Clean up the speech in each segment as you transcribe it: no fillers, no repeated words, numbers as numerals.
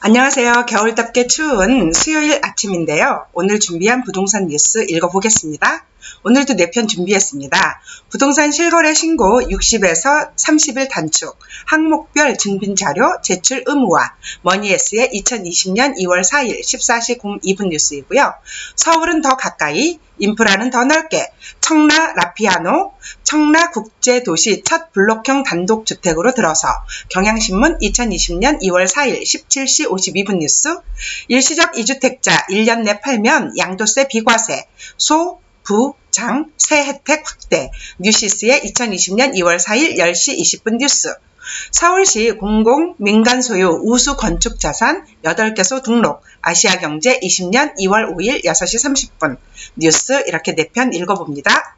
안녕하세요. 겨울답게 추운 수요일 아침인데요. 오늘 준비한 부동산 뉴스 읽어보겠습니다. 오늘도 4편 준비했습니다. 부동산 실거래 신고 60에서 30일 단축, 항목별 증빙자료 제출 의무화, 머니에스의 2020년 2월 4일 14시 02분 뉴스이고요. 서울은 더 가까이, 인프라는 더 넓게, 청라 라피아노, 청라국제도시 첫 블록형 단독주택으로 들어서, 경향신문 2020년 2월 4일 17시 52분 뉴스, 일시적 2주택자 1년 내 팔면 양도세 비과세, 소, 부, 장, 세 혜택 확대, 뉴시스의 2020년 2월 4일 10시 20분 뉴스, 서울시 공공 민간 소유 우수 건축 자산 8개소 등록, 아시아경제 20년 2월 5일 6시 30분 뉴스, 이렇게 4편 읽어봅니다.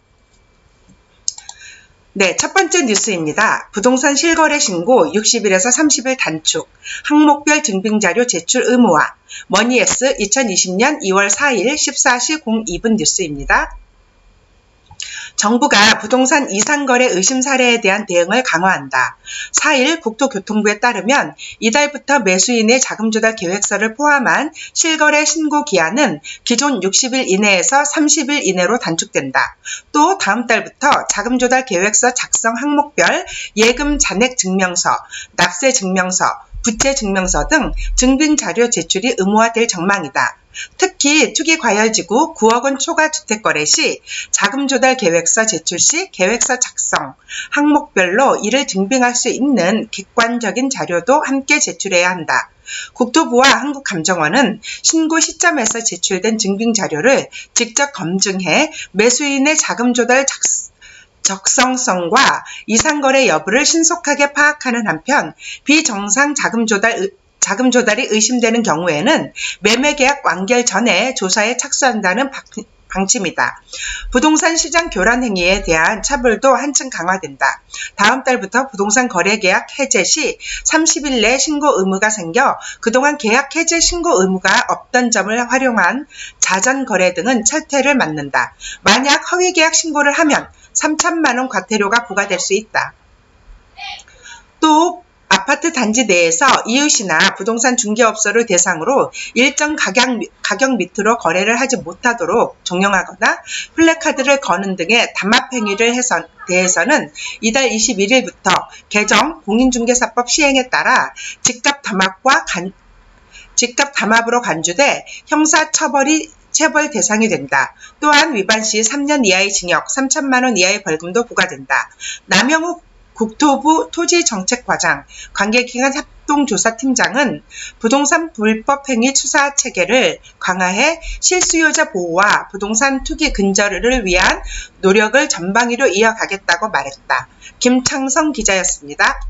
네, 첫 번째 뉴스입니다. 부동산 실거래 신고 60일에서 30일 단축, 항목별 증빙자료 제출 의무화, 머니에스 2020년 2월 4일 14시 02분 뉴스입니다. 정부가 부동산 이상거래 의심 사례에 대한 대응을 강화한다. 4일 국토교통부에 따르면 이달부터 매수인의 자금조달 계획서를 포함한 실거래 신고 기한은 기존 60일 이내에서 30일 이내로 단축된다. 또 다음 달부터 자금조달 계획서 작성 항목별 예금 잔액 증명서, 납세 증명서, 부채 증명서 등 증빙자료 제출이 의무화될 전망이다. 특히 투기과열지구 9억 원 초과 주택거래 시 자금조달 계획서 제출 시 계획서 작성, 항목별로 이를 증빙할 수 있는 객관적인 자료도 함께 제출해야 한다. 국토부와 한국감정원은 신고 시점에서 제출된 증빙자료를 직접 검증해 매수인의 자금조달 적성성과 이상거래 여부를 신속하게 파악하는 한편, 비정상 자금조달이 의심되는 경우에는 매매계약 완결 전에 조사에 착수한다는 방침이다. 부동산 시장 교란 행위에 대한 처벌도 한층 강화된다. 다음 달부터 부동산 거래계약 해제 시 30일 내 신고 의무가 생겨 그동안 계약 해제 신고 의무가 없던 점을 활용한 자전거래 등은 철퇴를 맞는다. 만약 허위계약 신고를 하면 3천만 원 과태료가 부과될 수 있다. 또 아파트 단지 내에서 이웃이나 부동산 중개업소를 대상으로 일정 가격 밑으로 거래를 하지 못하도록 종용하거나 플래카드를 거는 등의 담합 행위를 대해서는 이달 21일부터 개정 공인중개사법 시행에 따라 직접 담합으로 간주돼 체벌 대상이 된다. 또한 위반 시 3년 이하의 징역, 3천만 원 이하의 벌금도 부과된다. 남영욱 국토부 토지정책과장, 관계기관 합동조사팀장은 부동산 불법행위 추사 체계를 강화해 실수요자 보호와 부동산 투기 근절을 위한 노력을 전방위로 이어가겠다고 말했다. 김창성 기자였습니다.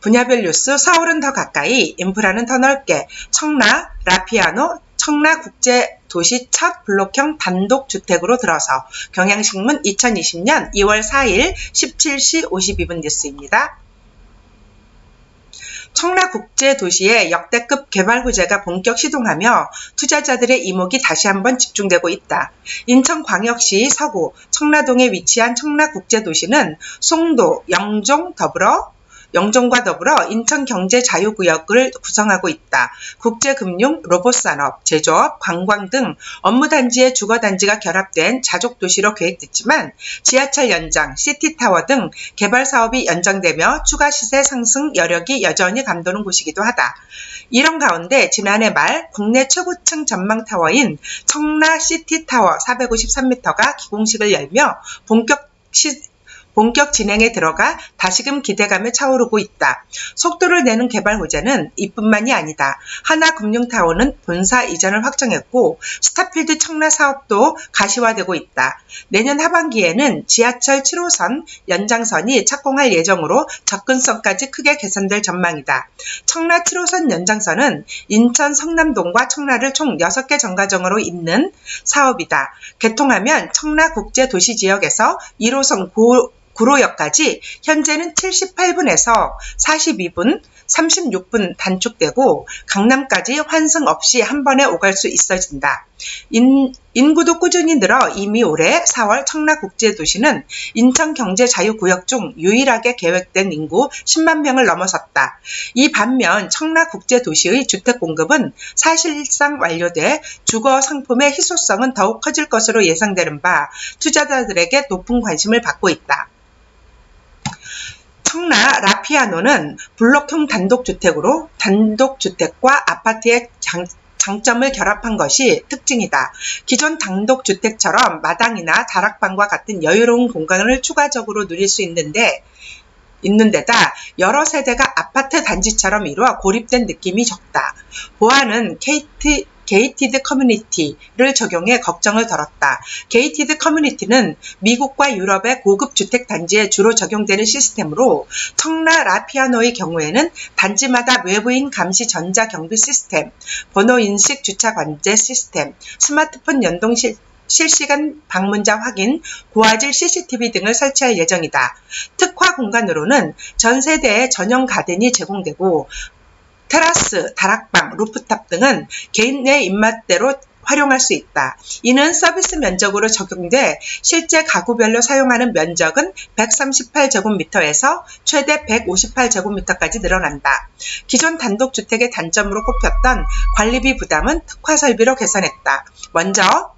분야별 뉴스, 서울은 더 가까이, 인프라는 더 넓게, 청라 라피아노 청라국제도시 첫 블록형 단독주택으로 들어서, 경향신문 2020년 2월 4일 17시 52분 뉴스입니다. 청라국제도시의 역대급 개발 호재가 본격 시동하며 투자자들의 이목이 다시 한번 집중되고 있다. 인천광역시 서구 청라동에 위치한 청라국제도시는 송도, 영종과 더불어 인천경제자유구역을 구성하고 있다. 국제금융, 로봇산업, 제조업, 관광 등 업무단지의 주거단지가 결합된 자족도시로 계획됐지만 지하철 연장, 시티타워 등 개발사업이 연장되며 추가 시세 상승 여력이 여전히 감도는 곳이기도 하다. 이런 가운데 지난해 말 국내 최고층 전망타워인 청라시티타워 453m가 기공식을 열며 본격 진행에 들어가 다시금 기대감에 차오르고 있다. 속도를 내는 개발 호재는 이뿐만이 아니다. 하나금융타워는 본사 이전을 확정했고 스타필드 청라 사업도 가시화되고 있다. 내년 하반기에는 지하철 7호선 연장선이 착공할 예정으로 접근성까지 크게 개선될 전망이다. 청라 7호선 연장선은 인천 성남동과 청라를 총 6개 정거장으로 잇는 사업이다. 개통하면 청라국제도시지역에서 1호선 구로역까지 현재는 78분에서 42분, 36분 단축되고 강남까지 환승 없이 한 번에 오갈 수 있어진다. 인구도 꾸준히 늘어 이미 올해 4월 청라국제도시는 인천경제자유구역 중 유일하게 계획된 인구 10만 명을 넘어섰다. 이 반면 청라국제도시의 주택공급은 사실상 완료돼 주거 상품의 희소성은 더욱 커질 것으로 예상되는 바 투자자들에게 높은 관심을 받고 있다. 청라 라피아노는 블록형 단독주택으로 단독주택과 아파트의 장점을 결합한 것이 특징이다. 기존 단독주택처럼 마당이나 다락방과 같은 여유로운 공간을 추가적으로 누릴 수 있는데다 여러 세대가 아파트 단지처럼 이루어 고립된 느낌이 적다. 보안은 게이티드 커뮤니티를 적용해 걱정을 덜었다. 게이티드 커뮤니티는 미국과 유럽의 고급 주택 단지에 주로 적용되는 시스템으로 청라 라피아노의 경우에는 단지마다 외부인 감시 전자 경비 시스템, 번호 인식 주차 관제 시스템, 스마트폰 연동 실시간 방문자 확인, 고화질 CCTV 등을 설치할 예정이다. 특화 공간으로는 전 세대의 전용 가든이 제공되고 테라스, 다락방, 루프탑 등은 개인의 입맛대로 활용할 수 있다. 이는 서비스 면적으로 적용돼 실제 가구별로 사용하는 면적은 138제곱미터에서 최대 158제곱미터까지 늘어난다. 기존 단독주택의 단점으로 꼽혔던 관리비 부담은 특화 설비로 개선했다. 먼저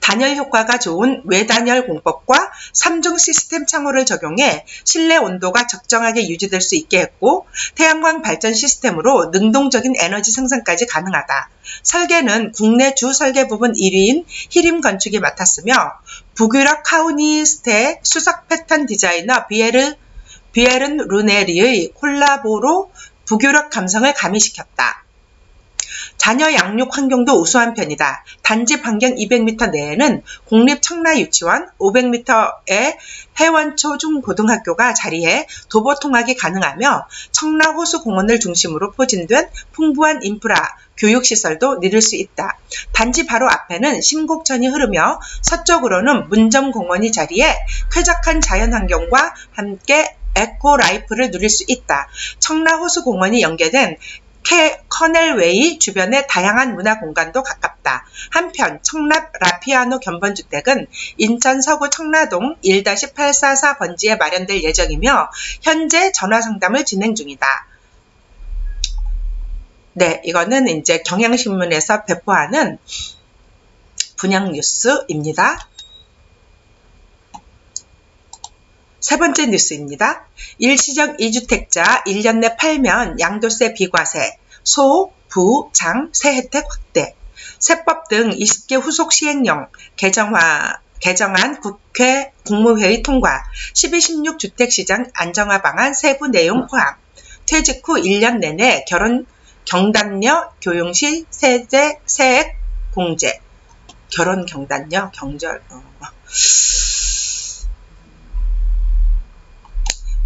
단열 효과가 좋은 외단열 공법과 3중 시스템 창호를 적용해 실내 온도가 적정하게 유지될 수 있게 했고 태양광 발전 시스템으로 능동적인 에너지 생산까지 가능하다. 설계는 국내 주 설계 부분 1위인 히림 건축이 맡았으며 북유럽 카우니스트의 수석 패턴 디자이너 비에른 루네리의 콜라보로 북유럽 감성을 가미시켰다. 자녀 양육 환경도 우수한 편이다. 단지 반경 200m 내에는 공립 청라 유치원, 500m의 해원 초중고등학교가 자리해 도보 통학이 가능하며 청라 호수공원을 중심으로 포진된 풍부한 인프라, 교육시설도 누릴 수 있다. 단지 바로 앞에는 심곡천이 흐르며 서쪽으로는 문점공원이 자리해 쾌적한 자연환경과 함께 에코라이프를 누릴 수 있다. 청라 호수공원이 연계된 커넬웨이 주변의 다양한 문화공간도 가깝다. 한편 청라 라피아노 견본주택은 인천 서구 청라동 1-844번지에 마련될 예정이며 현재 전화상담을 진행 중이다. 네, 이거는 이제 경향신문에서 배포하는 분양 뉴스입니다. 세 번째 뉴스입니다. 일시적 2주택자 1년 내 팔면 양도세 비과세, 소, 부, 장, 세 혜택 확대, 세법 등 20개 후속 시행령 개정안 국회 국무회의 통과, 12.16 주택시장 안정화 방안 세부 내용 포함, 퇴직 후 1년 내내 결혼 경단녀 교용시 세액 공제, 결혼 경단녀 경절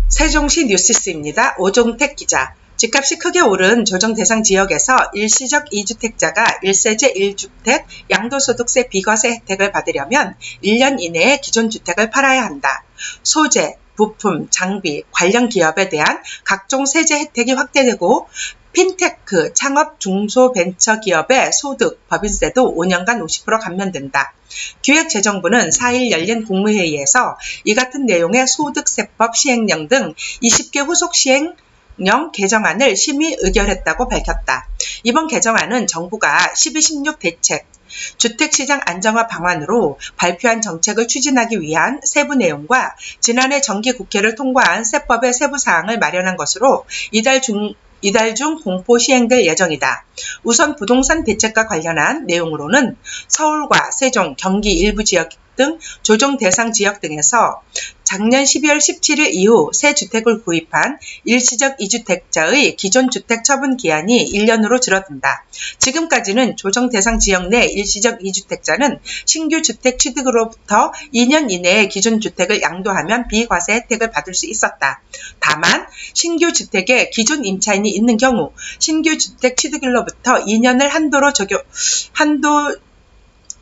세종시 뉴시스입니다. 오종택 기자. 집값이 크게 오른 조정 대상 지역에서 일시적 2주택자가 1세제 1주택 양도소득세 비과세 혜택을 받으려면 1년 이내에 기존 주택을 팔아야 한다. 소재, 부품, 장비, 관련 기업에 대한 각종 세제 혜택이 확대되고 핀테크, 창업 중소벤처기업의 소득, 법인세도 5년간 50% 감면된다. 기획재정부는 4일 열린 국무회의에서 이 같은 내용의 소득세법 시행령 등 20개 후속 시행령 개정안을 심의 의결했다고 밝혔다. 이번 개정안은 정부가 12.16 대책, 주택시장 안정화 방안으로 발표한 정책을 추진하기 위한 세부 내용과 지난해 정기국회를 통과한 세법의 세부 사항을 마련한 것으로 이달 중 공포 시행될 예정이다. 우선 부동산 대책과 관련한 내용으로는 서울과 세종, 경기 일부 지역 등 조정 대상 지역 등에서 작년 12월 17일 이후 새 주택을 구입한 일시적 2주택자의 기존 주택 처분 기한이 1년으로 줄어든다. 지금까지는 조정 대상 지역 내 일시적 2주택자는 신규 주택 취득으로부터 2년 이내에 기존 주택을 양도하면 비과세 혜택을 받을 수 있었다. 다만 신규 주택에 기존 임차인이 있는 경우 신규 주택 취득일로부터 2년을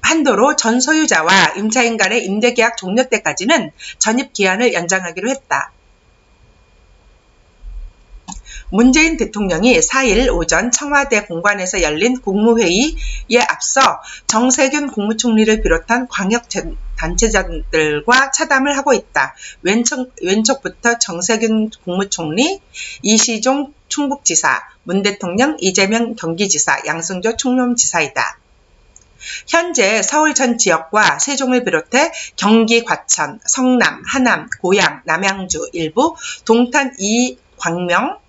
한도로 전 소유자와 임차인 간의 임대계약 종료 때까지는 전입기한을 연장하기로 했다. 문재인 대통령이 4일 오전 청와대 본관에서 열린 국무회의에 앞서 정세균 국무총리를 비롯한 광역 단체장들과 차담을 하고 있다. 왼쪽부터 정세균 국무총리, 이시종 충북지사, 문 대통령, 이재명 경기지사, 양승조 충남지사이다. 현재 서울 전 지역과 세종을 비롯해 경기 과천, 성남, 하남, 고양, 남양주 일부, 동탄 광명,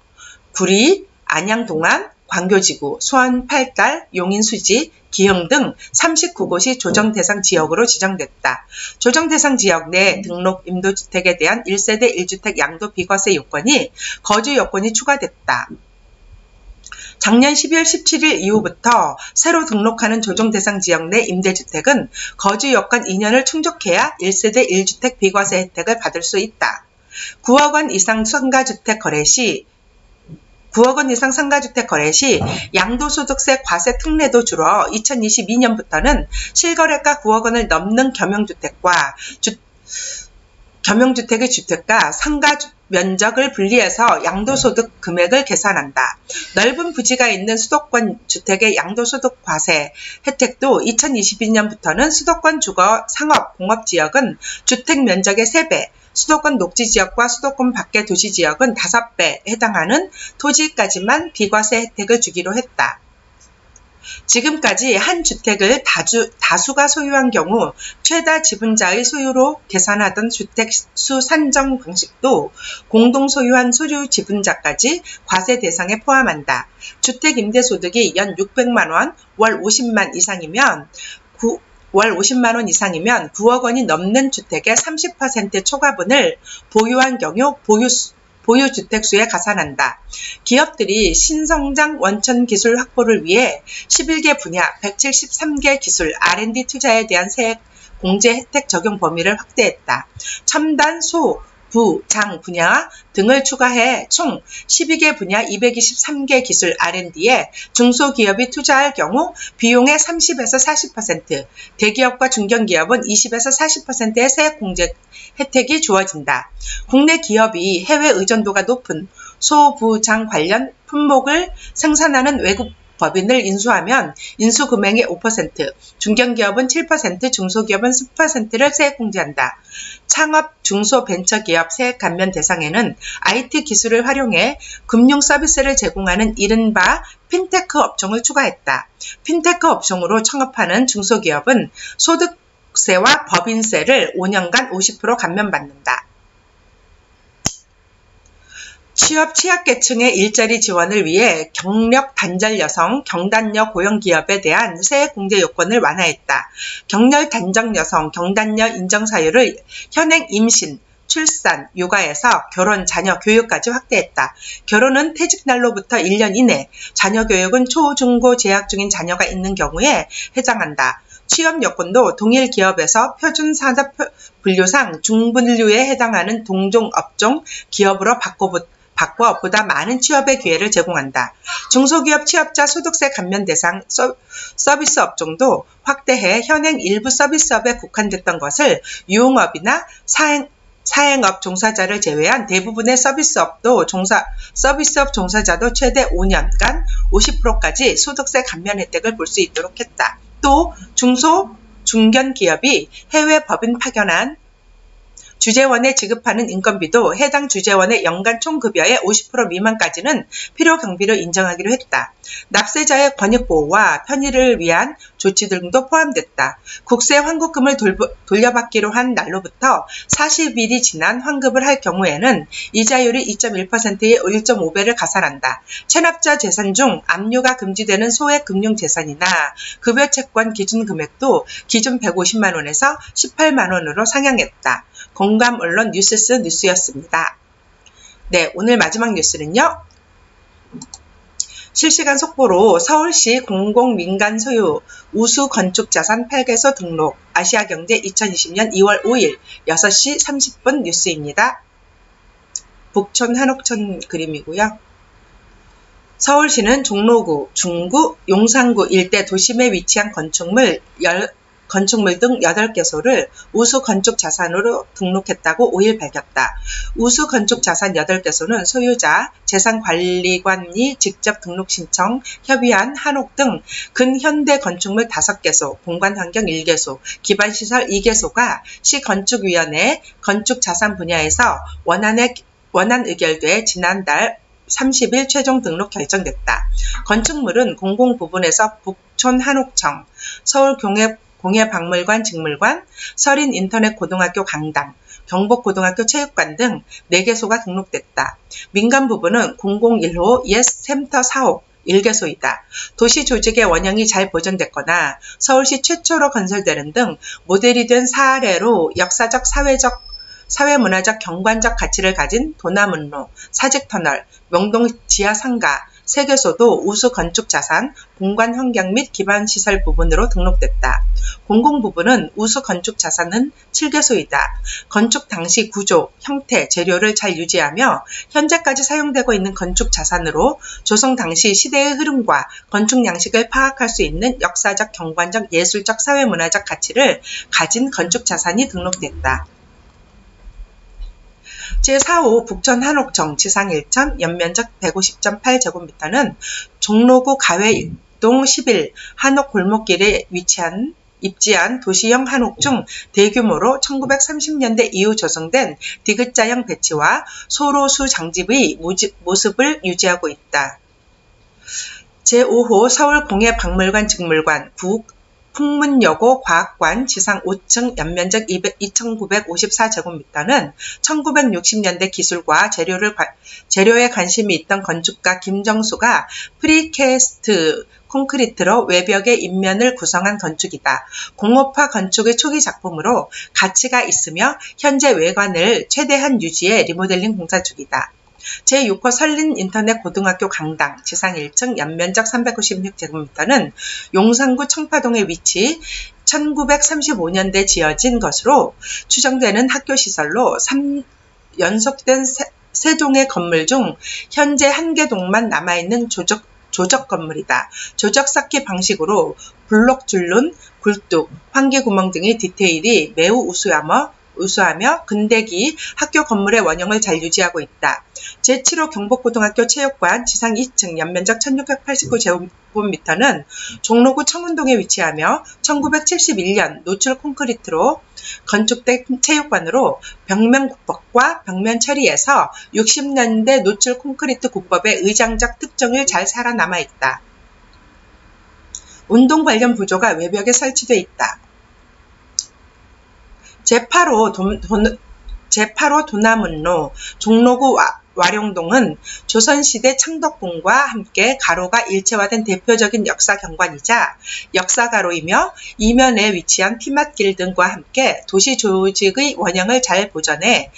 구리, 안양 동안, 광교지구, 수원 팔달, 용인 수지, 기흥 등 39곳이 조정대상 지역으로 지정됐다. 조정대상 지역 내 등록 임도주택에 대한 1세대 1주택 양도 비과세 요건이 거주 요건이 추가됐다. 작년 12월 17일 이후부터 새로 등록하는 조정대상 지역 내 임대주택은 거주 요건 2년을 충족해야 1세대 1주택 비과세 혜택을 받을 수 있다. 9억 원 이상 상가주택 거래 시 양도소득세 과세 특례도 줄어 2022년부터는 실거래가 9억 원을 넘는 겸용주택의 주택가 상가 면적을 분리해서 양도소득 금액을 계산한다. 넓은 부지가 있는 수도권 주택의 양도소득 과세 혜택도 2022년부터는 수도권 주거, 상업, 공업지역은 주택 면적의 3배, 수도권 녹지지역과 수도권 밖의 도시지역은 5배에 해당하는 토지까지만 비과세 혜택을 주기로 했다. 지금까지 한 주택을 다수가 소유한 경우 최다 지분자의 소유로 계산하던 주택수 산정 방식도 공동 소유한 소유 지분자까지 과세 대상에 포함한다. 주택 임대소득이 연 600만 원, 월 50만 이상이면 9억 원이 넘는 주택의 30% 초과분을 보유한 경우 보유주택수에 가산한다. 기업들이 신성장 원천 기술 확보를 위해 11개 분야 173개 기술 R&D 투자에 대한 세액 공제 혜택 적용 범위를 확대했다. 첨단, 소, 부, 장 분야 등을 추가해 총 12개 분야 223개 기술 R&D에 중소기업이 투자할 경우 비용의 30에서 40%, 대기업과 중견기업은 20에서 40%의 세액 공제 혜택이 주어진다. 국내 기업이 해외 의존도가 높은 소, 부, 장 관련 품목을 생산하는 외국 법인을 인수하면 인수금액의 5%, 중견기업은 7%, 중소기업은 10%를 세액 공제한다. 창업 중소벤처기업 세액 감면 대상에는 IT 기술을 활용해 금융 서비스를 제공하는 이른바 핀테크 업종을 추가했다. 핀테크 업종으로 창업하는 중소기업은 소득세와 법인세를 5년간 50% 감면받는다. 취약계층의 일자리 지원을 위해 경력 단절 여성, 경단녀 고용기업에 대한 세액 공제 요건을 완화했다. 경력 단절 여성, 경단녀 인정 사유를 현행 임신, 출산, 육아에서 결혼, 자녀 교육까지 확대했다. 결혼은 퇴직날로부터 1년 이내, 자녀 교육은 초, 중, 고 재학 중인 자녀가 있는 경우에 해당한다. 취업 여건도 동일 기업에서 표준 산업 분류상 중분류에 해당하는 동종 업종 기업으로 바꿔 보다 많은 취업의 기회를 제공한다. 중소기업 취업자 소득세 감면 대상 서비스 업종도 확대해 현행 일부 서비스업에 국한됐던 것을 유흥업이나 사행업 종사자를 제외한 대부분의 서비스업 종사자도 최대 5년간 50%까지 소득세 감면 혜택을 볼 수 있도록 했다. 또 중견기업이 해외 법인 파견한 주재원에 지급하는 인건비도 해당 주재원의 연간 총급여의 50% 미만까지는 필요 경비로 인정하기로 했다. 납세자의 권익보호와 편의를 위한 조치 등도 포함됐다. 국세 환급금을 돌려받기로 한 날로부터 40일이 지난 환급을 할 경우에는 이자율이 2.1%의 1.5배를 가산한다. 체납자 재산 중 압류가 금지되는 소액 금융재산이나 급여 채권 기준 금액도 기존 150만 원에서 18만 원으로 상향했다. 공감 언론 뉴스였습니다. 네, 오늘 마지막 뉴스는요. 실시간 속보로 서울시 공공민간 소유 우수 건축자산 8개소 등록 아시아경제 2020년 2월 5일 6시 30분 뉴스입니다. 북촌 한옥천 그림이고요. 서울시는 종로구, 중구, 용산구 일대 도심에 위치한 건축물 건축물 등 8개소를 우수건축자산으로 등록했다고 5일 밝혔다. 우수건축자산 8개소는 소유자, 재산관리관이 직접 등록 신청, 협의한 한옥 등 근현대 건축물 5개소, 공간환경 1개소, 기반시설 2개소가 시건축위원회 건축자산 분야에서 원안 의결돼 지난달 30일 최종 등록 결정됐다. 건축물은 공공부분에서 북촌 한옥청, 서울 공예박물관 직물관, 서린 인터넷고등학교 강당, 경복고등학교 체육관 등 4개소가 등록됐다. 민간 부분은 001호 옛센터 사옥 1개소이다. 도시 조직의 원형이 잘 보존됐거나 서울시 최초로 건설되는 등 모델이 된 사례로 역사적, 사회문화적, 경관적 가치를 가진 도남문로, 사직터널, 명동 지하상가 3개소도 우수건축자산, 공간환경 및 기반시설 부분으로 등록됐다. 공공부분은 우수건축자산은 7개소이다. 건축 당시 구조, 형태, 재료를 잘 유지하며 현재까지 사용되고 있는 건축자산으로 조성 당시 시대의 흐름과 건축 양식을 파악할 수 있는 역사적, 경관적, 예술적, 사회문화적 가치를 가진 건축자산이 등록됐다. 제4호 북촌 한옥청 지상 1천 연면적 150.8제곱미터는 종로구 가회동 11 한옥 골목길에 입지한 도시형 한옥 중 대규모로 1930년대 이후 조성된 디귿자형 배치와 소로수 장집의 모습을 유지하고 있다. 제5호 서울공예박물관 직물관 풍문여고 과학관 지상 5층 연면적 2,954제곱미터는 1960년대 기술과 재료에 관심이 있던 건축가 김정수가 프리캐스트 콘크리트로 외벽의 인면을 구성한 건축이다. 공업화 건축의 초기 작품으로 가치가 있으며 현재 외관을 최대한 유지해 리모델링 공사 중이다. 제6호 설린 인터넷 고등학교 강당 지상 1층 연면적 396제곱미터는 용산구 청파동에 위치 1935년대 지어진 것으로 추정되는 학교시설로 연속된 3동의 건물 중 현재 1개 동만 남아있는 조적 건물이다. 조적 쌓기 방식으로 블록 줄눈, 굴뚝, 환기구멍 등의 디테일이 매우 우수하며 근대기 학교 건물의 원형을 잘 유지하고 있다. 제7호 경복고등학교 체육관 지상 2층 연면적 1689제곱미터는 종로구 청운동에 위치하며 1971년 노출 콘크리트로 건축된 체육관으로 벽면 국법과 벽면 처리에서 60년대 노출 콘크리트 국법의 의장적 특징을 잘 살아남아 있다. 운동 관련 부조가 외벽에 설치되어 있다. 제8호 도남문로 종로구 와룡동은 조선시대 창덕궁과 함께 가로가 일체화된 대표적인 역사 경관이자 역사가로이며 이면에 위치한 피맛길 등과 함께 도시 조직의 원형을 잘 보존해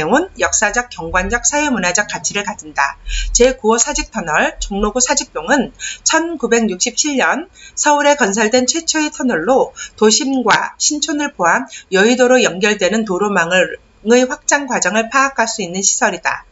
온 역사적, 경관적, 사회문화적 가치를 가진다. 제9호 사직터널 종로구 사직동은 1967년 서울에 건설된 최초의 터널로 도심과 신촌을 포함 여의도로 연결되는 도로망의 확장 과정을 파악할 수 있는 시설이다.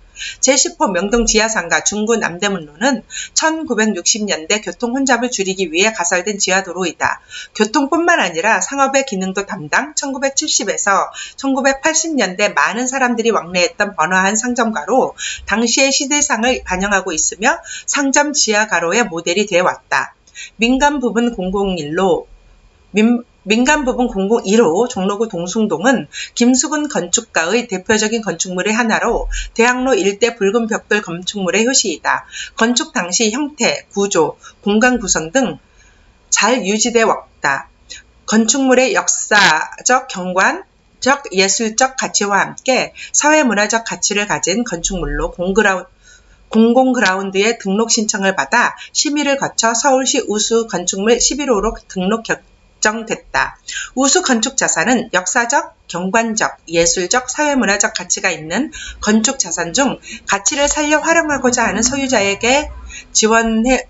제10호 명동 지하상가 중구 남대문로는 1960년대 교통 혼잡을 줄이기 위해 가설된 지하도로이다. 교통뿐만 아니라 상업의 기능도 담당 1970에서 1980년대 많은 사람들이 왕래했던 번화한 상점가로 당시의 시대상을 반영하고 있으며 상점 지하가로의 모델이 되어 왔다. 민간 부분 001호 종로구 동숭동은 김수근 건축가의 대표적인 건축물의 하나로 대학로 일대 붉은 벽돌 건축물의 효시이다. 건축 당시 형태, 구조, 공간 구성 등 잘 유지되어 왔다. 건축물의 역사적, 경관적, 예술적 가치와 함께 사회문화적 가치를 가진 건축물로 공공그라운드에 등록 신청을 받아 심의를 거쳐 서울시 우수 건축물 11호로 등록 결정됐다. 우수 건축 자산은 역사적, 경관적, 예술적, 사회문화적 가치가 있는 건축 자산 중 가치를 살려 활용하고자 하는 소유자에게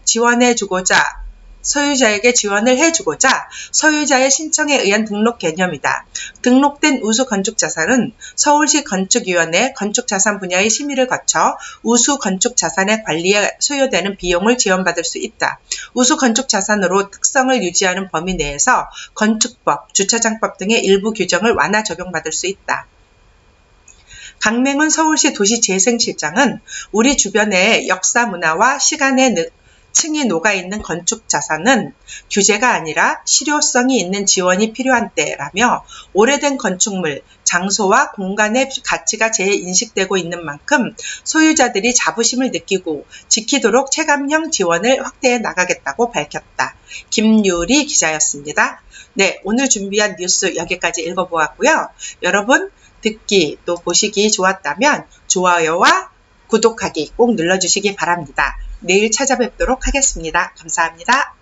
지원해주고자 소유자에게 지원을 해주고자 소유자의 신청에 의한 등록 개념이다. 등록된 우수건축자산은 서울시 건축위원회 건축자산 분야의 심의를 거쳐 우수건축자산의 관리에 소요되는 비용을 지원받을 수 있다. 우수건축자산으로 특성을 유지하는 범위 내에서 건축법, 주차장법 등의 일부 규정을 완화 적용받을 수 있다. 강맹훈 서울시 도시재생실장은 우리 주변의 역사 문화와 시간의 층이 녹아있는 건축자산은 규제가 아니라 실효성이 있는 지원이 필요한 때라며 오래된 건축물, 장소와 공간의 가치가 재인식되고 있는 만큼 소유자들이 자부심을 느끼고 지키도록 체감형 지원을 확대해 나가겠다고 밝혔다. 김유리 기자였습니다. 네, 오늘 준비한 뉴스 여기까지 읽어보았고요. 여러분 듣기 또 보시기 좋았다면 좋아요와 구독하기 꼭 눌러주시기 바랍니다. 내일 찾아뵙도록 하겠습니다. 감사합니다.